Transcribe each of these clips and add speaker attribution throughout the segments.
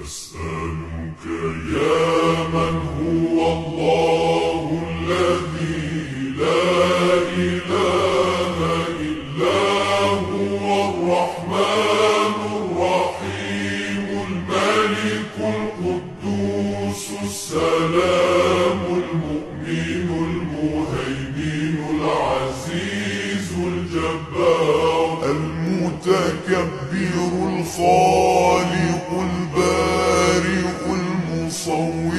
Speaker 1: أسألك يا من هو الله الذي لا إله إلا هو الرحمن الرحيم الملك القدوس السلام المؤمن المهيمن العزيز الجبار المتكبر الخالق البارئ المصور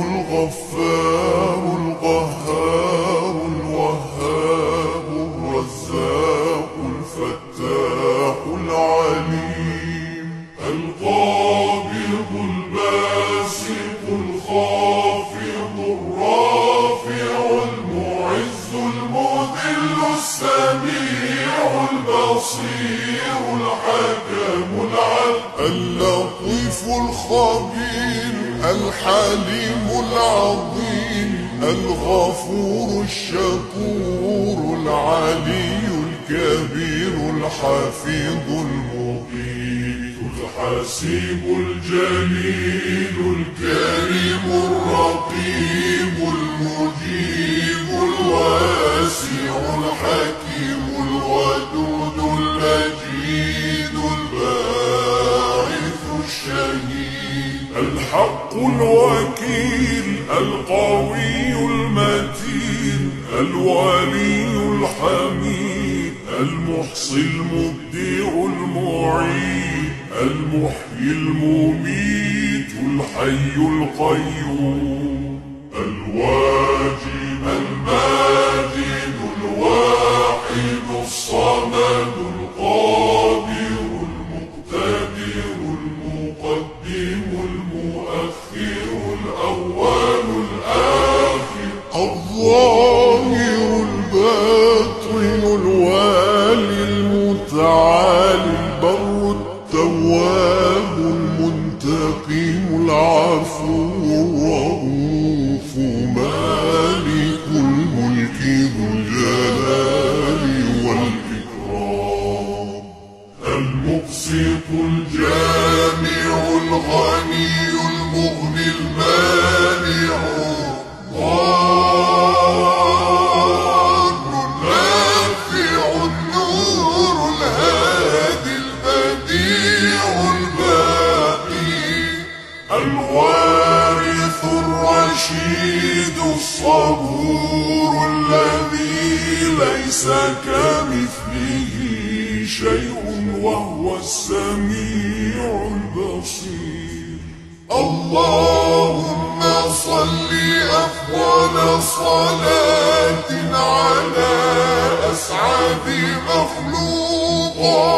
Speaker 1: الغفار القهار الوهاب الرزاق الفتاح العليم القابض الباسط الخافض الرافع المعز المذل السميع البصير الحكم العدل اللطيف الخبير الحليم العظيم الغفور الشكور العلي الكبير الحفيظ المقيت الحسيب الجليل الكريم الرقيب المجيب الواسع الحكيم الودود المجيد الباعث الشهيد الحق الوكيل القوي المتين الولي الحميد المحصي المبدع المعيد المحيي المميت الحي القيوم الواجد الماجد الواحد الصمد القادر المقتدر المقدم المؤخر الأول الآخر الظاهر الباطن الوالي المتعالي البر التواب المنتقم العفو الرؤوف مالك الملك ذو الجلال والإكرام المقسط الجامع الغني المغني المانع النافع النور الهادي البديع الباقي الوارث الرشيد الصبور الذي ليس كمثله شيء وهو السميع البصير اللهم صل أفضل صلاة على أسعد مخلوقات